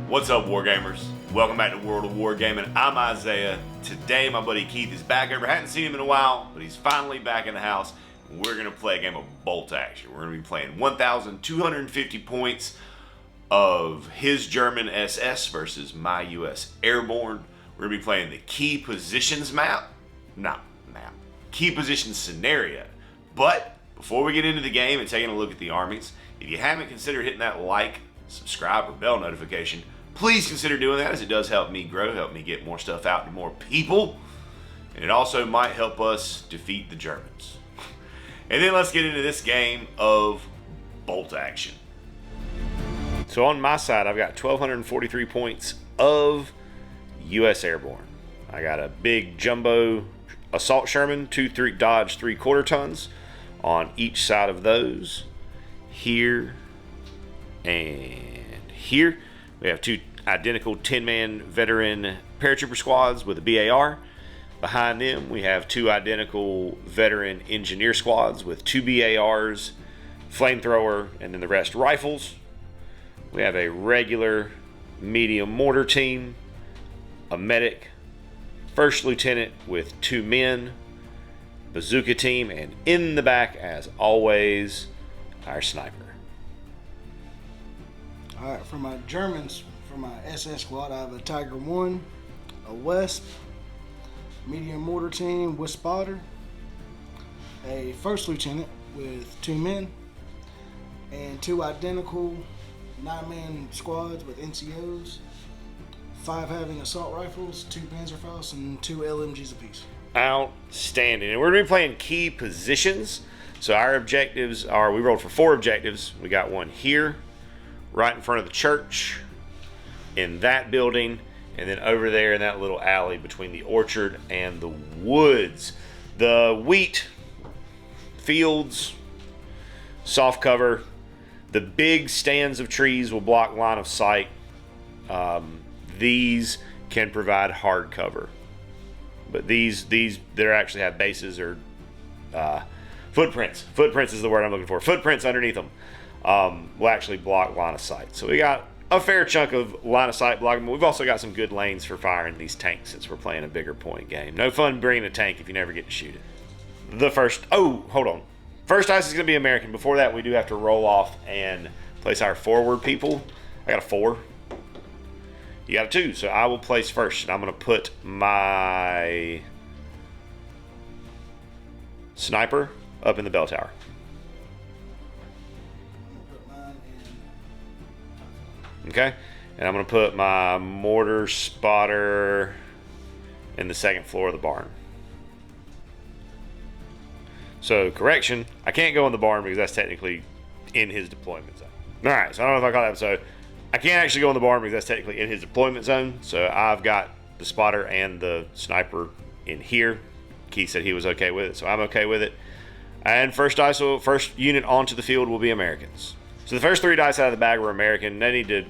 What's up, Wargamers? Welcome back to World of Wargaming. I'm Isaiah. Today, my buddy Keith is back over. Hadn't seen him in a while, but he's finally back in the house. We're going to play a game of bolt action. We're going to be playing 1,250 points of his German SS versus my US Airborne. We're going to be playing the key positions key positions scenario. But before we get into the game and taking a look at the armies, if you haven't considered hitting that like, subscribe, or bell notification, please consider doing that, as it does help me grow, help me get more stuff out to more people, and it also might help us defeat the Germans. And then let's get into this game of bolt action. So on my side, I've got 1,243 points of US Airborne. I got a big jumbo assault Sherman, 2 Dodge 3/4 tons on each side of those. Here and here. We have 2 identical 10-man veteran paratrooper squads with a BAR. Behind them, we have 2 identical veteran engineer squads with 2 BARs, flamethrower, and then the rest rifles. We have a regular medium mortar team, a medic, first lieutenant with 2 men, bazooka team, and in the back, as always, our sniper. Alright, for my Germans, for my SS squad, I have a Tiger 1, a Wesp, medium mortar team with spotter, a first lieutenant with 2 men, and 2 identical 9-man squads with NCOs, 5 having assault rifles, 2 Panzerfaust, and 2 LMGs apiece. Outstanding. And we're going to be playing key positions. So our objectives are, we rolled for 4 objectives. We got one here, right in front of the church, in that building, and then over there in that little alley between the orchard and the woods. The wheat fields, soft cover. The big stands of trees will block line of sight. These can provide hard cover, but these that actually have bases or footprints. Footprints is the word I'm looking for. Footprints underneath them will actually block line of sight. So we got a fair chunk of line of sight blocking, but we've also got some good lanes for firing these tanks since we're playing a bigger point game. No fun bringing a tank if you never get to shoot it. Hold on. First dice is going to be American. Before that, we do have to roll off and place our forward people. I got a 4. You got a 2, so I will place first, and I'm going to put my sniper up in the bell tower. Okay, and I'm going to put my mortar spotter in the 2nd floor of the barn. So, correction, I can't go in the barn because that's technically in his deployment zone. Alright, so I don't know if I call that, so I can't actually go in the barn because that's technically in his deployment zone. So I've got the spotter and the sniper in here. Keith said he was okay with it, so I'm okay with it. And first unit onto the field will be Americans. So the first 3 dice out of the bag were American. They need to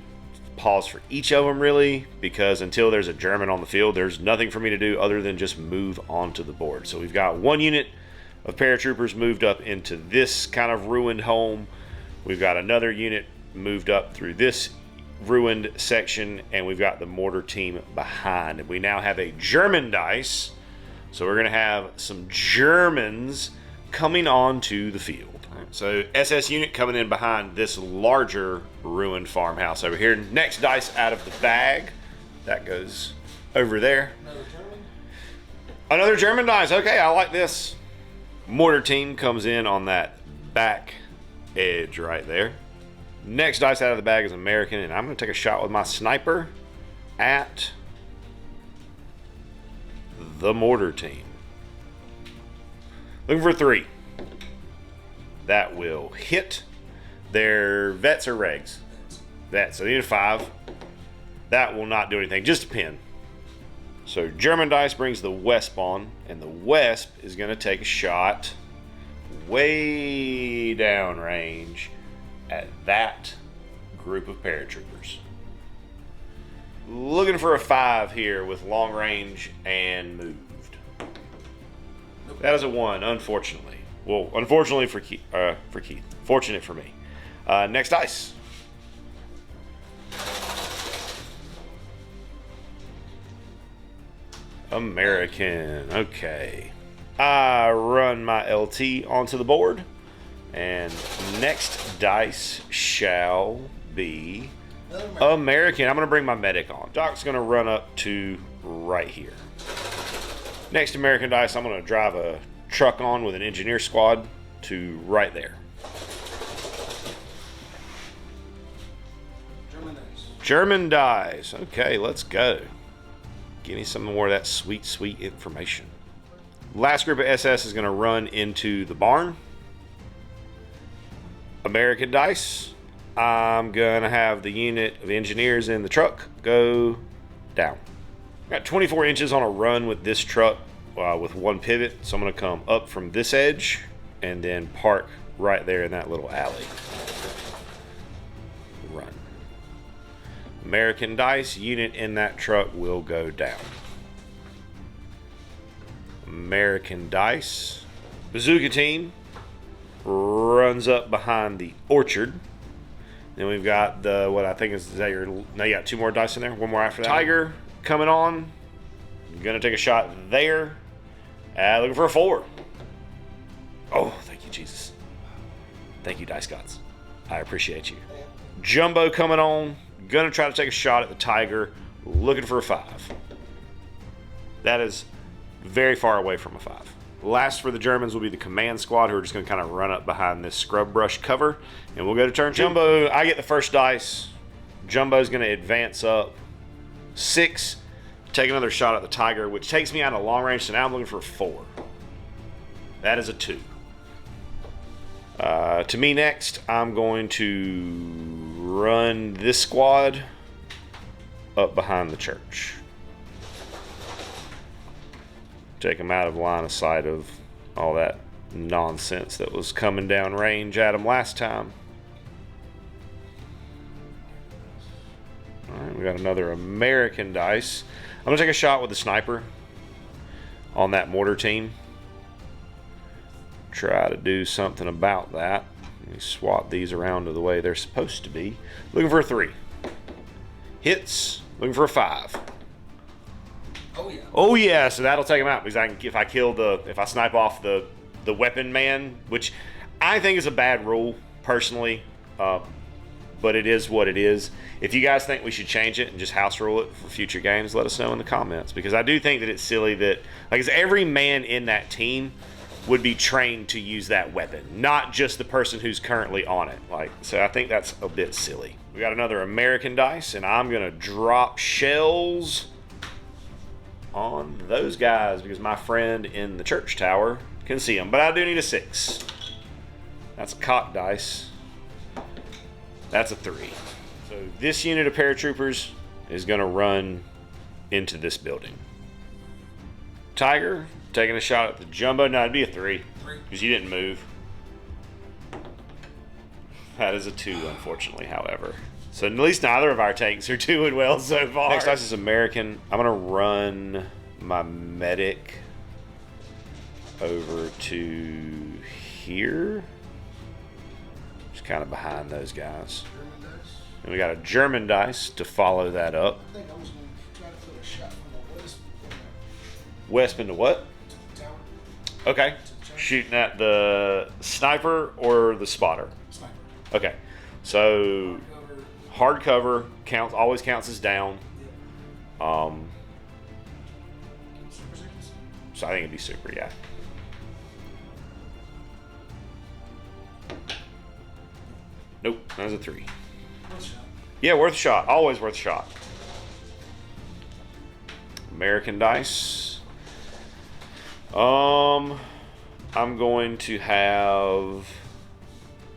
pause for each of them, really, because until there's a German on the field, there's nothing for me to do other than just move onto the board. So we've got 1 unit of paratroopers moved up into this kind of ruined home. We've got another unit moved up through this ruined section, and we've got the mortar team behind. We now have a German dice, so we're going to have some Germans coming onto the field. So SS unit coming in behind this larger ruined farmhouse over here. Next dice out of the bag, that goes over there. Another German dice. Okay, I like this. Mortar team comes in on that back edge right there. Next dice out of the bag is American, and I'm going to take a shot with my sniper at the mortar team. Looking for 3. That will hit. Their vets or regs. So they need a 5. That will not do anything, just a pin. So German dice brings the Wesp on, and the Wesp is going to take a shot way down range at that group of paratroopers. Looking for a 5 here with long range and moved. That is a 1, unfortunately. Well, unfortunately for Keith. Fortunate for me. Next dice. American. Okay. I run my LT onto the board. And next dice shall be American. I'm going to bring my medic on. Doc's going to run up to right here. Next American dice, I'm going to drive a truck on with an engineer squad to right there. German dice. Okay, let's go. Give me some more of that sweet, sweet information. Last group of SS is going to run into the barn. American dice. I'm going to have the unit of engineers in the truck go down. Got 24 inches on a run with this truck with one pivot. So I'm going to come up from this edge and then park right there in that little alley. Run. American dice, unit in that truck will go down. American dice. Bazooka team runs up behind the orchard. Then we've got the, what I think is that your, now you got two more dice in there, one more after that. Tiger coming on. Gonna take a shot there. Looking for a 4. Oh, thank you, Jesus. Thank you, Dice Gods. I appreciate you. Jumbo coming on. Gonna try to take a shot at the Tiger. Looking for a 5. That is very far away from a 5. Last for the Germans will be the command squad, who are just going to kind of run up behind this scrub brush cover. And we'll go to turn 2. Jumbo, I get the first dice. Jumbo's going to advance up 6. Take another shot at the Tiger, which takes me out of long range. So now I'm looking for a 4. That is a 2. To me next, I'm going to run this squad up behind the church. Take them out of line of sight of all that nonsense that was coming down range at them last time. All right, we got another American dice. I'm going to take a shot with the sniper on that mortar team. Try to do something about that. Let me swap these around to the way they're supposed to be. Looking for a 3. Hits. Looking for a 5. Oh yeah. Oh yeah, so that'll take him out because if I snipe off the weapon man, which I think is a bad rule personally, but it is what it is. If you guys think we should change it and just house rule it for future games, let us know in the comments, because I do think that it's silly that every man in that team would be trained to use that weapon, not just the person who's currently on it. So I think that's a bit silly. We got another American dice, and I'm gonna drop shells on those guys because my friend in the church tower can see them, but I do need a 6. That's a cock dice. That's a 3. So this unit of paratroopers is going to run into this building. Tiger taking a shot at the Jumbo. No, it'd be a 3 because you didn't move. That is a 2, unfortunately, however. So at least neither of our tanks are doing well so far. Next dice is American. I'm going to run my medic over to here. Just kind of behind those guys. And we got a German dice to follow that up. I think I was going to try to put a shot from the west. West into what? To the tower. Okay. Shooting at the sniper or the spotter? Sniper. Okay. So hard cover always counts as down. So I think it'd be super, yeah. Nope, that was a 3. Yeah, worth a shot. Always worth a shot. American dice. I'm going to have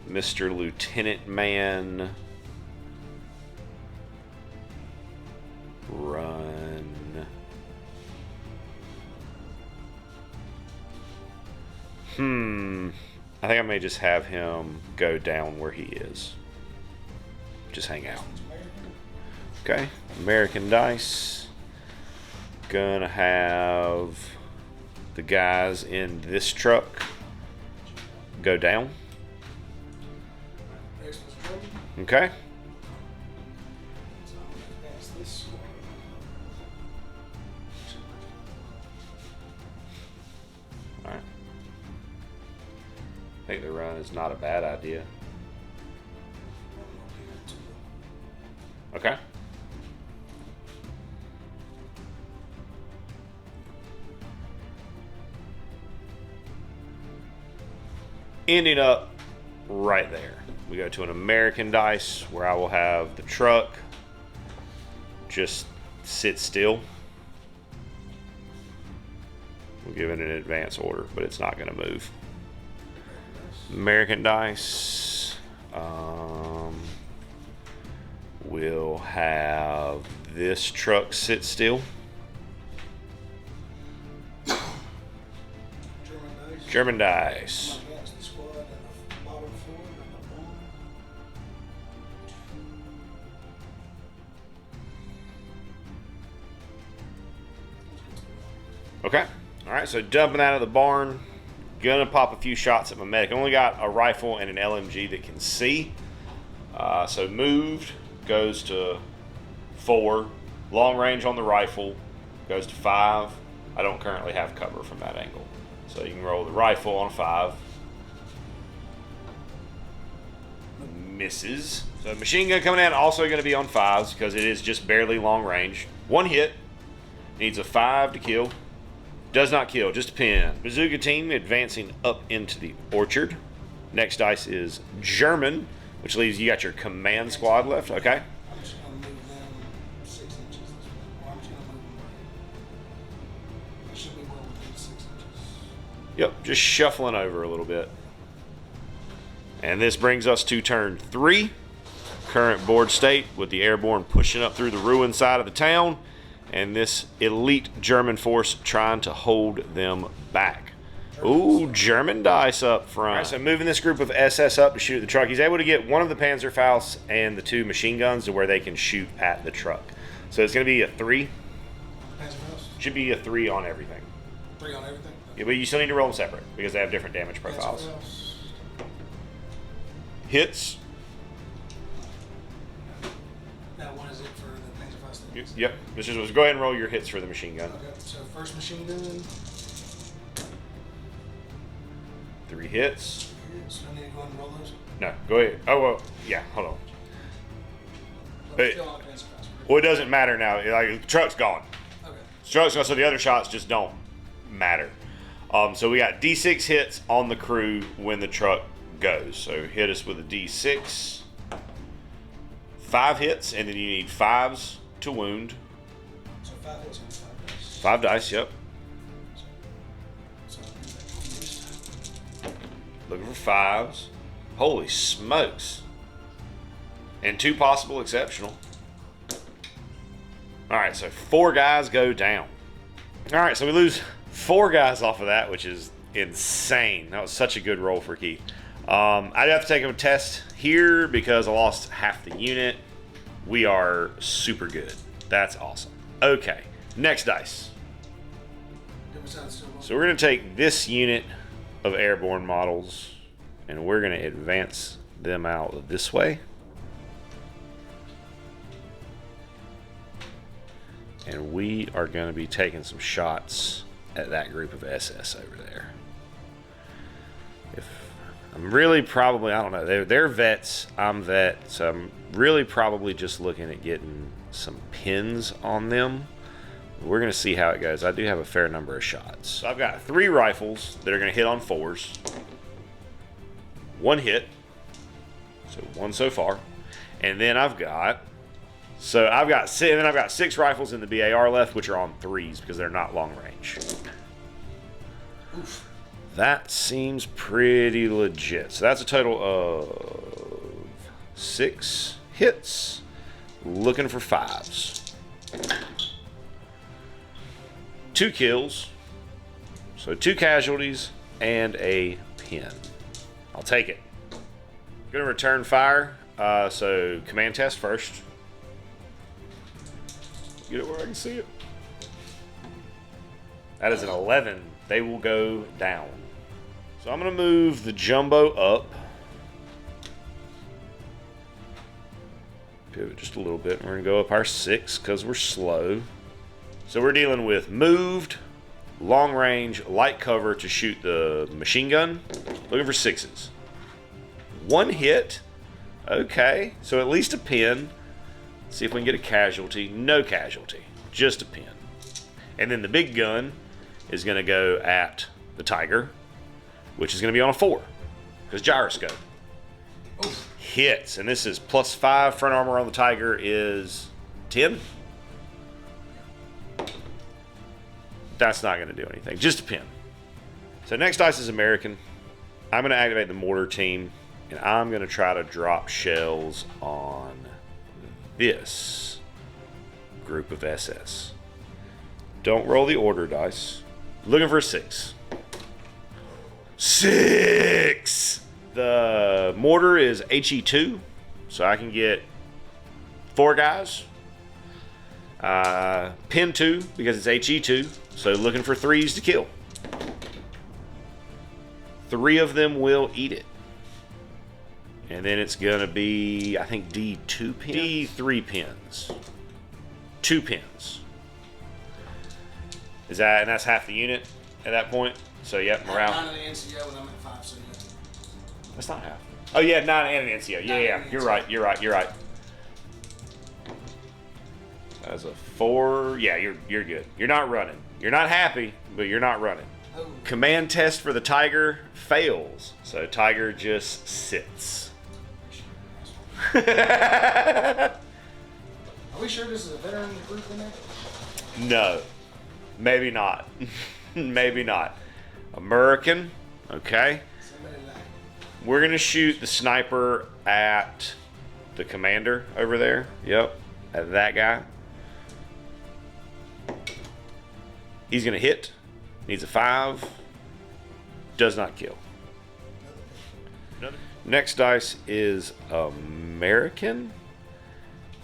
Mr. Lieutenant Man run. I think I may just have him go down where he is. Just hang out. Okay, American dice. Gonna have the guys in this truck go down. Okay. think the run is not a bad idea. Okay. Ending up right there. We go to an American dice where I will have the truck just sit still. We'll give it an advance order, but it's not going to move. American dice. We'll have this truck sit still. German dice. Okay. All right. So dumping out of the barn. Gonna pop a few shots at my medic. I only got a rifle and an LMG that can see. So moved goes to 4. Long range on the rifle goes to 5. I don't currently have cover from that angle. So you can roll the rifle on a 5. Misses. So machine gun coming in, also going to be on 5s because it is just barely long range. 1 hit. Needs a 5 to kill. Does not kill, just a pin. Bazooka team advancing up into the orchard. Next dice is German, which leaves you got your command squad left. Okay. I'm just going to move them 6 inches this way. Or I'm just going to move them right. I should be well within 6 inches. Yep, just shuffling over a little bit. And this brings us to turn 3. Current board state with the airborne pushing up through the ruined side of the town. And this elite German force trying to hold them back. Ooh, German dice up front. All right, so moving this group of SS up to shoot at the truck. He's able to get one of the Panzerfaust and the 2 machine guns to where they can shoot at the truck. So it's going to be a 3. Panzerfaust? Should be a 3 on everything. 3 on everything? Yeah, but you still need to roll them separate because they have different damage profiles. Panzerfaust. Hits. Now, what is it for the Panzerfaust? Yep. Go ahead and roll your hits for the machine gun. Okay, so first machine gun. 3 hits. So I need to go ahead and roll those? No, go ahead. Oh, well, yeah, hold on. But still on Panzerfaust, right? Well, it doesn't matter now. Like, the truck's gone. Okay. Truck's gone, so the other shots just don't matter. So we got D6 hits on the crew when the truck goes. So hit us with a D6. 5 hits, and then you need 5s to wound. So 5 hits and 5 dice. 5 dice, yep. So Looking for 5s. Holy smokes. And 2 possible exceptional. Alright, so 4 guys go down. Alright, so we lose 4 guys off of that, which is insane. That was such a good roll for Keith. I'd have to take a test here because I lost half the unit. We are super good. That's awesome. Okay, next dice. So we're going to take this unit of airborne models and we're going to advance them out this way. And we are going to be taking some shots at that group of SS over there. I'm really probably, I don't know, they're vets, I'm vet, so I'm really probably just looking at getting some pins on them. We're going to see how it goes. I do have a fair number of shots. So I've got 3 rifles that are going to hit on 4s. 1 hit, so 1 so far. And then I've got 6 rifles in the BAR left, which are on 3s because they're not long range. Oof. That seems pretty legit. So that's a total of 6 hits. Looking for 5s. 2 kills. So 2 casualties and a pin. I'll take it. Gonna return fire. So command test first. Get it where I can see it. That is an 11. They will go down. So I'm going to move the jumbo up. Pivot just a little bit. We're going to go up our 6 because we're slow. So we're dealing with moved, long range, light cover to shoot the machine gun. Looking for 6s. 1 hit. Okay, so at least a pin. See if we can get a casualty. No casualty, just a pin. And then the big gun is going to go at the Tiger, which is going to be on a 4 because gyroscope. Oof. Hits, and this is +5. Front armor on the Tiger is 10. That's not going to do anything. Just a pin. So next dice is American. I'm going to activate the mortar team, and I'm going to try to drop shells on this group of SS. Don't roll the order dice. Looking for a 6. 6! The mortar is HE2, so I can get 4 guys. Pin 2 because it's HE2, so looking for 3s to kill. 3 of them will eat it. And then it's going to be, I think, D2 pins? D3 pins. 2 pins. Is that, and that's half the unit at that point? So, yep, morale. 9 of the NCO and I'm at 5, so yeah. That's not half. Oh, yeah, 9 and an NCO. Yeah. You're right. That's a 4. Yeah, you're good. You're not running. You're not happy, but you're not running. Oh. Command test for the Tiger fails. So Tiger just sits. Are we sure this is a veteran group in there? No. Maybe not. Maybe not. American. Okay. Somebody like it. We're going to shoot the sniper at the commander over there. Yep. At that guy. He's going to hit. Needs a 5. Does not kill. Next dice is American.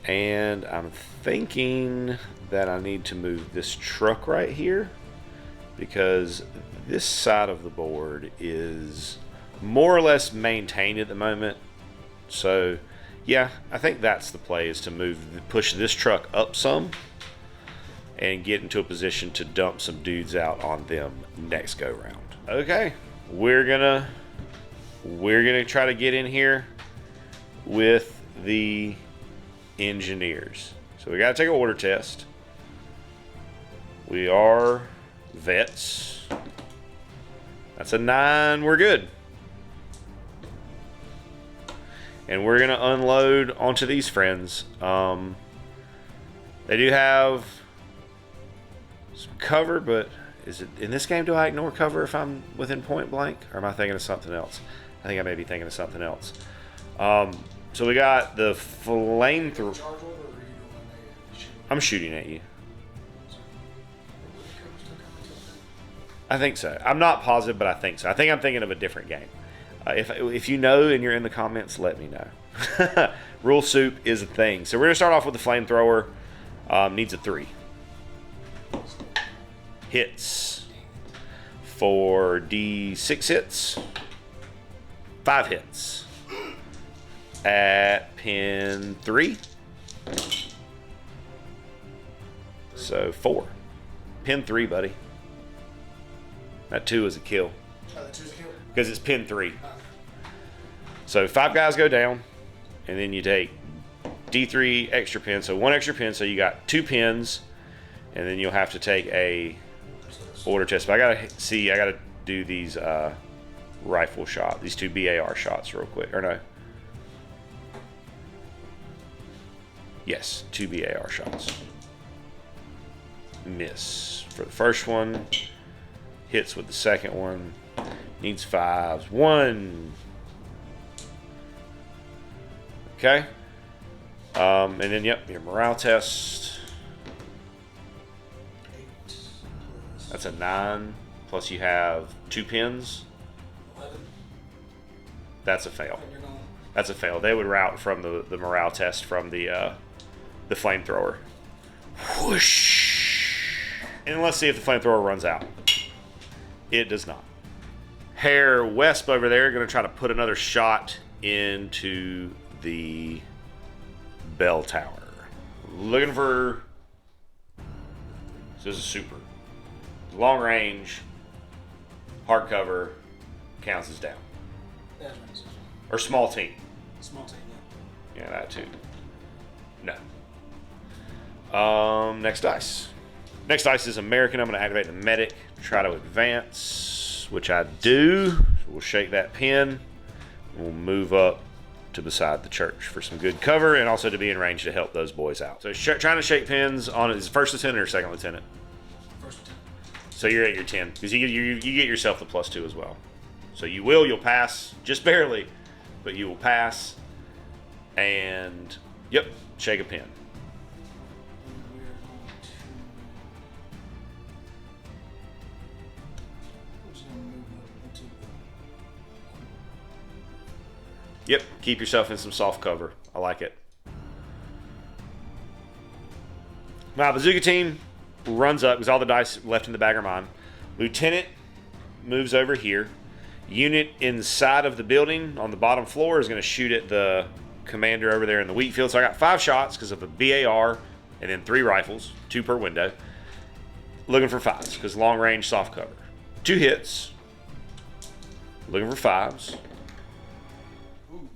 And I'm thinking that I need to move this truck right here because this side of the board is more or less maintained at the moment. So yeah, I think that's the play, is to push this truck up some and get into a position to dump some dudes out on them next go round. Okay, we're gonna try to get in here with the engineers. So we gotta take an order test. We are vets. That's a 9. We're good. And we're gonna unload onto these friends. They do have some cover, but is it in this game? Do I ignore cover if I'm within point blank, or am I thinking of something else? I think I may be thinking of something else. So we got the flamethrower. I'm shooting at you. I think so. I'm not positive, but I think so. I think I'm thinking of a different game. If you know and you're in the comments, let me know. Rule soup is a thing. So we're gonna start off with the flamethrower. Needs a 3. Hits for D6 hits. 5 hits at pin 3. So 4. Pin 3, buddy. That 2 is a kill. Oh, the 2's a kill? Because it's pin 3. So 5 guys go down, and then you take D3 extra pins. So 1 extra pin, so you got 2 pins, and then you'll have to take a order test. But I gotta do these rifle shot, these 2 BAR shots real quick. Or no. Yes, 2 BAR shots. Miss for the first one. Hits with the second one. Needs 5s. 1. Okay. And then, yep, your morale test. 8. That's a 9. Plus you have 2 pins. 11. That's a fail. And you're going. That's a fail. They would route from the morale test from the flamethrower. Whoosh. And let's see if the flamethrower runs out. It does not. Herr Wesp over there going to try to put another shot into the bell tower. Looking for... So this is super. long range, hardcover counts as down. That's right, that's right. Or small team. Small team, yeah. Yeah, that too. No. Next dice. Next dice is American. I'm going to activate the medic, try to advance, which I do. So we'll shake that pin. We'll move up to beside the church for some good cover and also to be in range to help those boys out. So trying to shake pins on his first lieutenant or second lieutenant? First lieutenant. So you're at your 10 because you get yourself the +2 as well. So you'll pass just barely, but you will pass. And yep, shake a pin. And we're going to. We're just going to move up into the. Yep, keep yourself in some soft cover. I like it. My bazooka team runs up because all the dice left in the bag are mine. Lieutenant moves over here. Unit inside of the building on the bottom floor is going to shoot at the commander over there in the wheat field. So I got 5 shots because of a BAR and then 3 rifles, 2 per window. Looking for 5s because long range soft cover. 2 hits. Looking for 5s.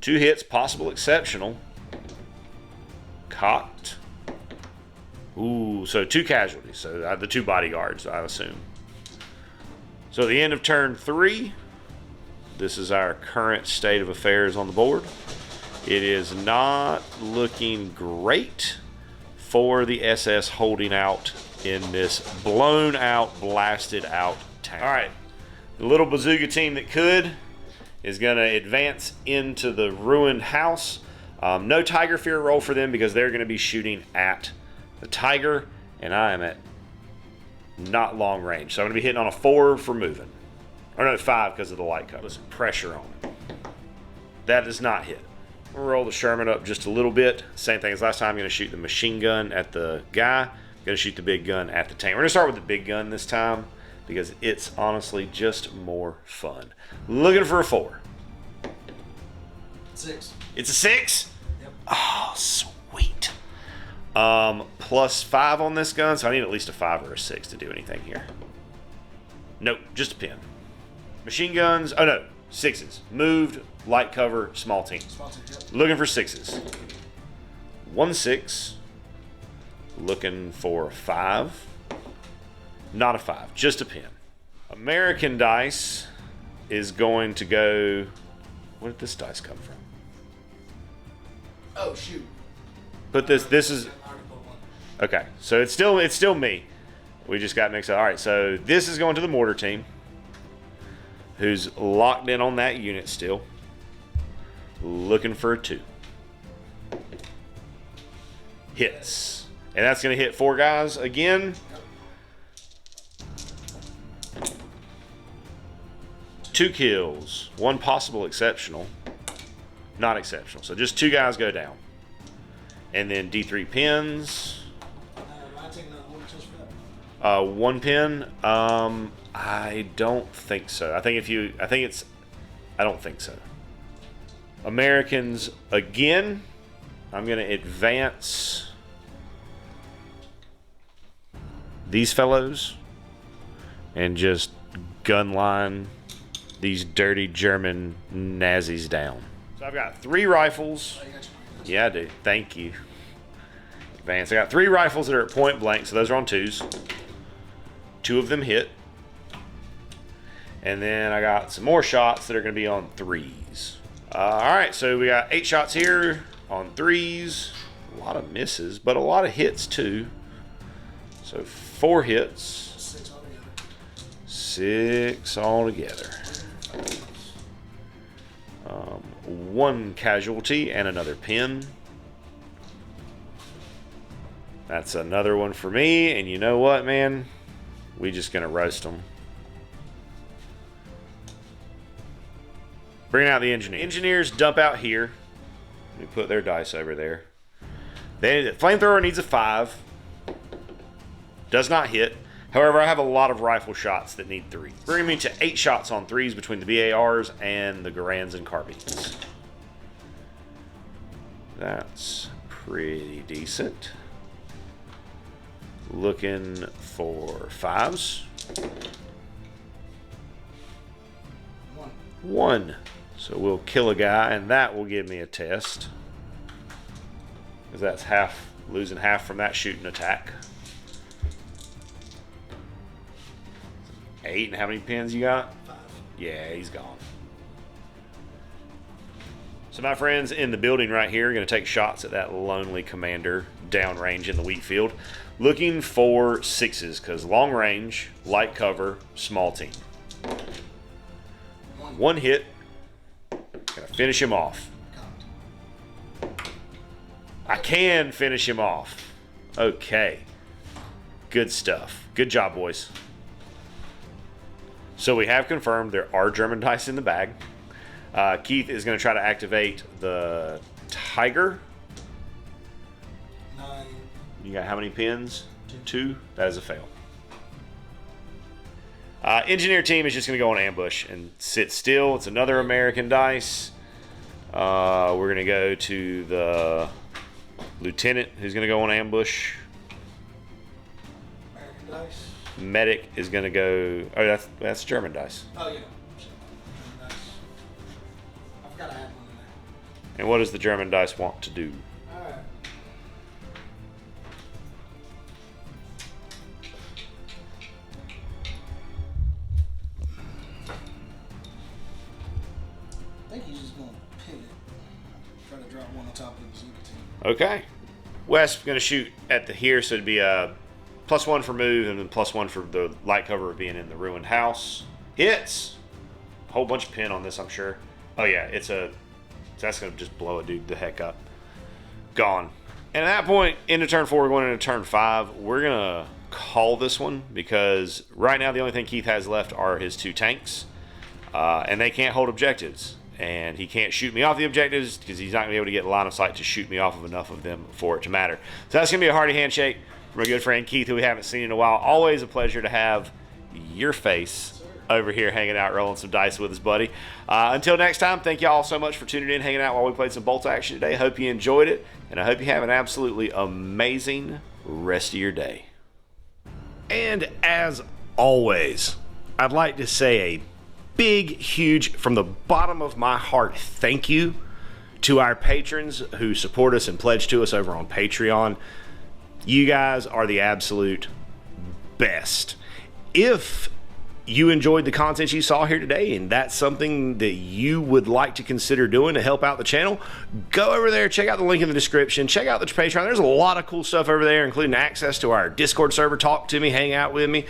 2 hits, possible exceptional. Cocked. Ooh, so 2 casualties. So the 2 bodyguards, I assume. So at the end of turn 3, this is our current state of affairs on the board. It is not looking great for the SS holding out in this blown out, blasted out town. All right, the little bazooka team that could is going to advance into the ruined house. No Tiger Fear roll for them because they're going to be shooting at the Tiger, and I am at not long range. So I'm going to be hitting on a 4 for moving. Or no, 5 because of the light cover. Listen, pressure on it. That does not hit. We'll roll the Sherman up just a little bit. Same thing as last time. I'm going to shoot the machine gun at the guy. I'm going to shoot the big gun at the tank. We're going to start with the big gun this time because it's honestly just more fun. Looking for a 4. 6. It's a 6? Yep. Oh, sweet. +5 on this gun, so I need at least a 5 or a 6 to do anything here. Nope, just a pin. Machine guns, oh no, 6s. Moved, light cover, small team. Small team, yep. Looking for 6s. 1 6. Looking for a 5. Not a 5, just a pin. American dice is going to go. Where did this dice come from? Oh, shoot. But this is okay. So it's still me. We just got mixed up. All right, so this is going to the mortar team, who's locked in on that unit still. Looking for a 2. Hits. And that's going to hit 4 guys again. 2 kills. 1 possible exceptional. Not exceptional. So just 2 guys go down. And then D3 pins. I take another one just for that. 1 pin. I don't think so. I don't think so. Americans again. I'm going to advance these fellows and just gun line these dirty German Nazis down. So I've got 3 rifles. Oh, you got your point. Yeah, I do. Thank you. Advance. I got 3 rifles that are at point blank, so those are on 2s. 2 of them hit. And then I got some more shots that are going to be on 3s. All right, so we got 8 shots here on 3s. A lot of misses, but a lot of hits too. So 4 hits. 6 altogether. 6 altogether. 1 casualty and another pin. That's another one for me. And you know what, man? We just gonna roast them. Bring out the engineer. Engineers dump out here. Let me put their dice over there. The flamethrower needs a 5. Does not hit. However, I have a lot of rifle shots that need 3. Bringing me to 8 shots on 3s between the BARs and the Garands and carbines. That's pretty decent. Looking for 5s. One. So we'll kill a guy, and that will give me a test. Because that's half, losing half from that shooting attack. 8, and how many pins you got? 5. Yeah, he's gone. So my friends in the building right here are going to take shots at that lonely commander downrange in the wheat field. Looking for 6s, because long range, light cover, small team. 1 hit. Gonna finish him off. I can finish him off. Okay. Good stuff. Good job, boys. So we have confirmed there are German dice in the bag. Keith is going to try to activate the Tiger. 9. You got how many pins? 2. That is a fail. Engineer team is just going to go on ambush and sit still. It's another American dice. We're going to go to the lieutenant, who's going to go on ambush. American dice. Medic is going to go. Oh, that's German dice. Oh, yeah. German dice. I forgot I had one in there. And what does the German dice want to do? Alright. I think he's just going to pivot. Try to drop one on top of the bazooka team. Okay. West going to shoot at the here, so it'd be a +1 for move and then +1 for the light cover of being in the ruined house. Hits. Whole bunch of pin on this, I'm sure. Oh yeah, that's going to just blow a dude the heck up. Gone. And at that point, into turn 4, we're going into turn 5. We're going to call this one because right now the only thing Keith has left are his 2 tanks. And they can't hold objectives. And he can't shoot me off the objectives because he's not going to be able to get line of sight to shoot me off of enough of them for it to matter. So that's going to be a hearty handshake from a good friend Keith, who we haven't seen in a while. Always a pleasure to have your face over here hanging out, rolling some dice with us, buddy. Until next time, thank you all so much for tuning in, hanging out while we played some Bolt action today. Hope you enjoyed it, and I hope you have an absolutely amazing rest of your day. And as always, I'd like to say a big, huge, from the bottom of my heart, thank you to our patrons who support us and pledge to us over on Patreon. You guys are the absolute best. If you enjoyed the content you saw here today and that's something that you would like to consider doing to help out the channel, go over there, check out the link in the description, check out the Patreon. There's a lot of cool stuff over there, including access to our Discord server, talk to me, hang out with me,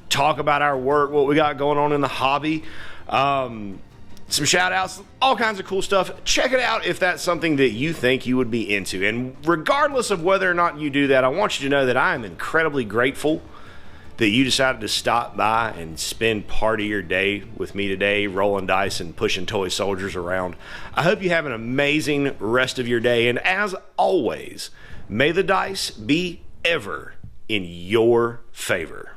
talk about our work, what we got going on in the hobby, some shout outs, all kinds of cool stuff. Check it out if that's something that you think you would be into. And regardless of whether or not you do that, I want you to know that I am incredibly grateful that you decided to stop by and spend part of your day with me today, rolling dice and pushing toy soldiers around. I hope you have an amazing rest of your day. And as always, may the dice be ever in your favor.